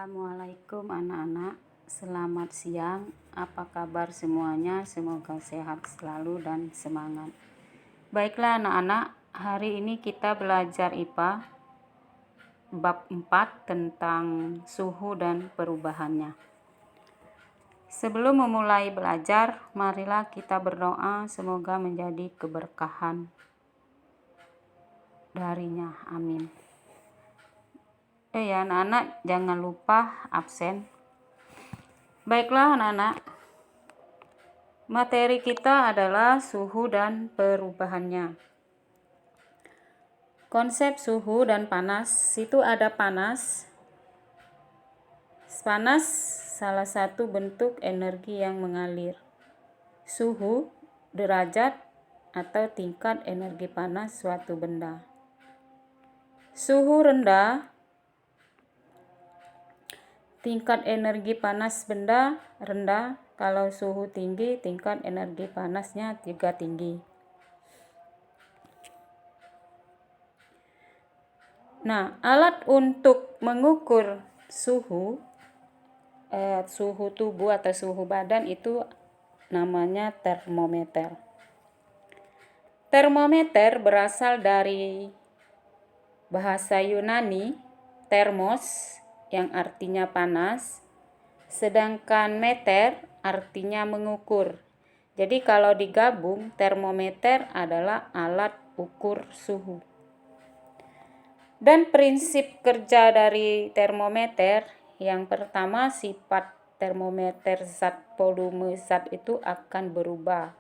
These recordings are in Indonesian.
Assalamualaikum anak-anak, selamat siang. Apa kabar semuanya? Semoga sehat selalu dan semangat. Baiklah anak-anak, hari ini kita belajar IPA bab 4 tentang suhu dan perubahannya. Sebelum memulai belajar, marilah kita berdoa semoga menjadi keberkahan darinya. Amin. Ya anak-anak, jangan lupa absen. Baiklah anak-anak, materi kita adalah suhu dan perubahannya. Konsep suhu dan panas, itu ada panas. Panas salah satu bentuk energi yang mengalir. Suhu, derajat atau tingkat energi panas suatu benda. Suhu rendah, tingkat energi panas benda rendah. Kalau suhu tinggi, tingkat energi panasnya juga tinggi. Nah, alat untuk mengukur suhu tubuh atau suhu badan itu namanya termometer. Termometer berasal dari bahasa Yunani thermos yang artinya panas, sedangkan meter artinya mengukur. Jadi kalau digabung, termometer adalah alat ukur suhu. Dan prinsip kerja dari termometer, yang pertama, sifat termometer zat volume zat itu akan berubah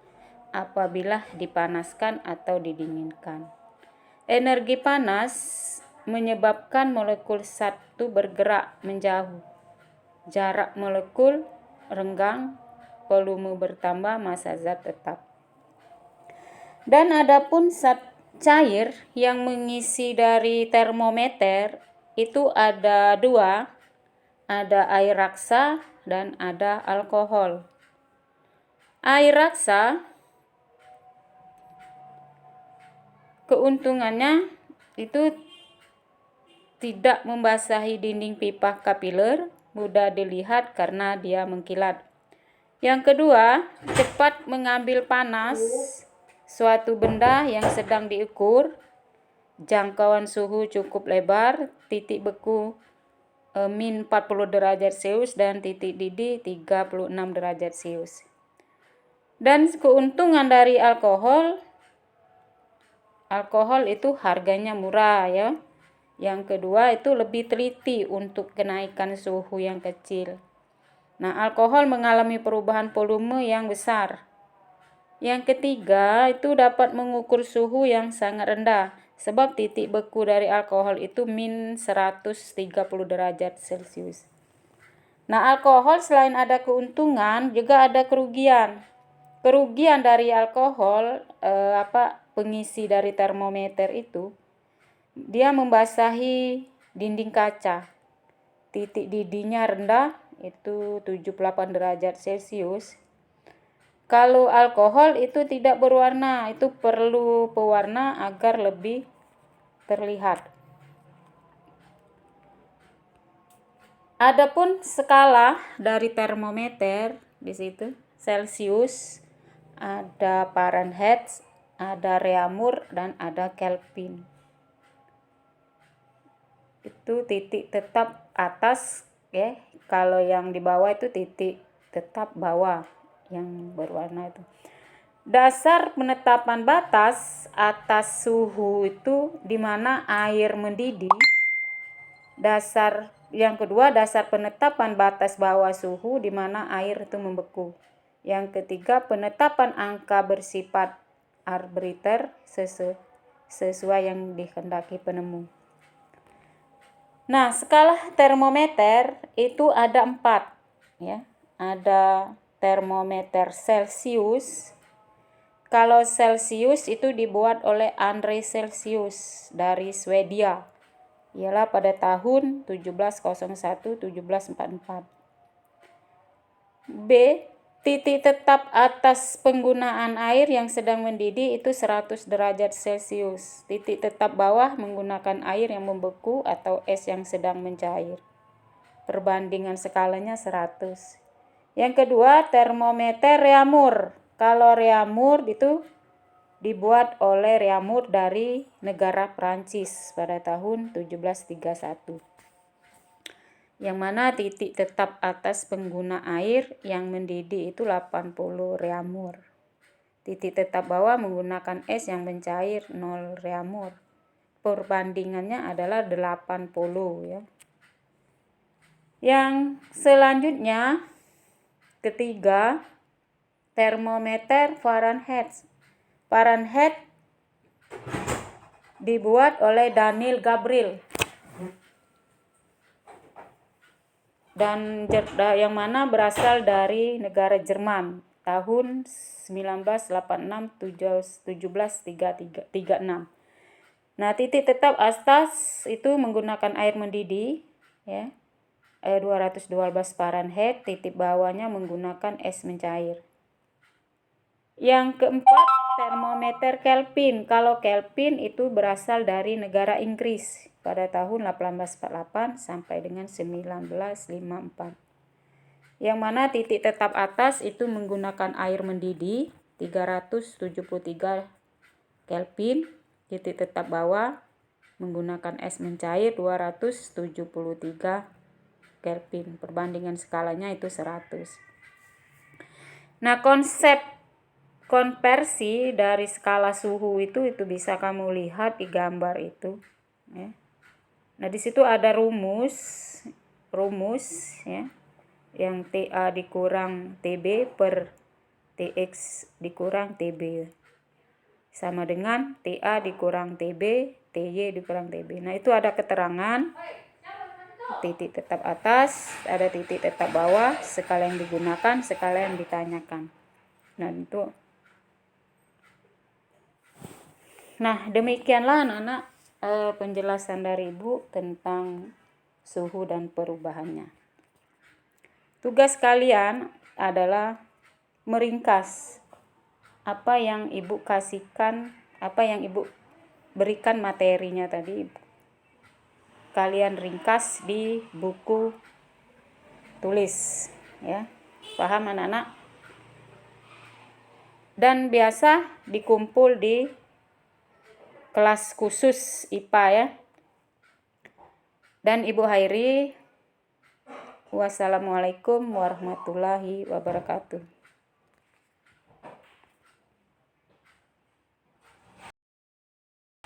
apabila dipanaskan atau didinginkan. Energi panas menyebabkan molekul zat itu bergerak menjauh. Jarak molekul renggang, volume bertambah, massa zat tetap. Dan adapun zat cair yang mengisi dari termometer itu ada dua, ada air raksa dan ada alkohol. Air raksa keuntungannya itu tidak membasahi dinding pipa kapiler, mudah dilihat karena dia mengkilat. Yang kedua, cepat mengambil panas suatu benda yang sedang diukur. Jangkauan suhu cukup lebar, titik beku min 40 derajat Celcius dan titik didih 36 derajat Celcius. Dan keuntungan dari alkohol itu harganya murah ya. Yang kedua itu lebih teliti untuk kenaikan suhu yang kecil. Nah, alkohol mengalami perubahan volume yang besar. Yang ketiga itu dapat mengukur suhu yang sangat rendah, sebab titik beku dari alkohol itu min 130 derajat Celcius. Nah, alkohol selain ada keuntungan juga ada kerugian. Kerugian dari alkohol pengisi dari termometer itu dia membasahi dinding kaca. Titik didihnya rendah, itu 78 derajat Celcius. Kalau alkohol itu tidak berwarna, itu perlu pewarna agar lebih terlihat. Adapun skala dari termometer di situ, Celcius, ada Fahrenheit, ada Reaumur dan ada Kelvin. Itu titik tetap atas ya. Kalau yang di bawah itu titik tetap bawah yang berwarna itu. Dasar penetapan batas atas suhu itu di mana air mendidih. Yang kedua, dasar penetapan batas bawah suhu di mana air itu membeku. Yang ketiga, penetapan angka bersifat arbiter sesuai yang dikehendaki penemu. Nah, skala termometer itu ada 4 ya. Ada termometer Celcius. Kalau Celcius itu dibuat oleh Andre Celsius dari Swedia. Ialah pada tahun 1701-1744. B. Titik tetap atas penggunaan air yang sedang mendidih itu 100 derajat Celcius. Titik tetap bawah menggunakan air yang membeku atau es yang sedang mencair. perbandingan skalanya 100. Yang kedua, termometer Reaumur. Kalau Reaumur itu dibuat oleh Reaumur dari negara Prancis pada tahun 1731. Yang mana titik tetap atas pengguna air yang mendidih itu 80 Reaumur. Titik tetap bawah menggunakan es yang mencair 0 Reaumur. Perbandingannya adalah 80 ya. Yang selanjutnya ketiga, termometer Fahrenheit. Fahrenheit dibuat oleh Daniel Gabriel dan yang mana berasal dari negara Jerman tahun 1986-1736. Nah, titik tetap atas itu menggunakan air mendidih ya. 212 Fahrenheit, titik bawahnya menggunakan es mencair. Yang keempat, termometer Kelvin. Kalau Kelvin itu berasal dari negara Inggris pada tahun 1848 sampai dengan 1954. Yang mana titik tetap atas itu menggunakan air mendidih 373 Kelvin, titik tetap bawah menggunakan es mencair 273 Kelvin. Perbandingan skalanya itu 100. Nah, konsep konversi dari skala suhu itu bisa kamu lihat di gambar itu ya. Nah, di situ ada rumus ya, yang TA dikurang TB per TX dikurang TB sama dengan TA dikurang TB TY dikurang TB. Nah, itu ada keterangan titik tetap atas, ada titik tetap bawah, skala yang digunakan, skala yang ditanyakan. Nah, demikianlah anak-anak penjelasan dari Ibu tentang suhu dan perubahannya. Tugas kalian adalah meringkas apa yang Ibu kasihkan, apa yang Ibu berikan materinya tadi. Kalian ringkas di buku tulis ya. Paham anak-anak? Dan biasa dikumpul di kelas khusus IPA ya. Dan Ibu Hairi, wassalamualaikum warahmatullahi wabarakatuh.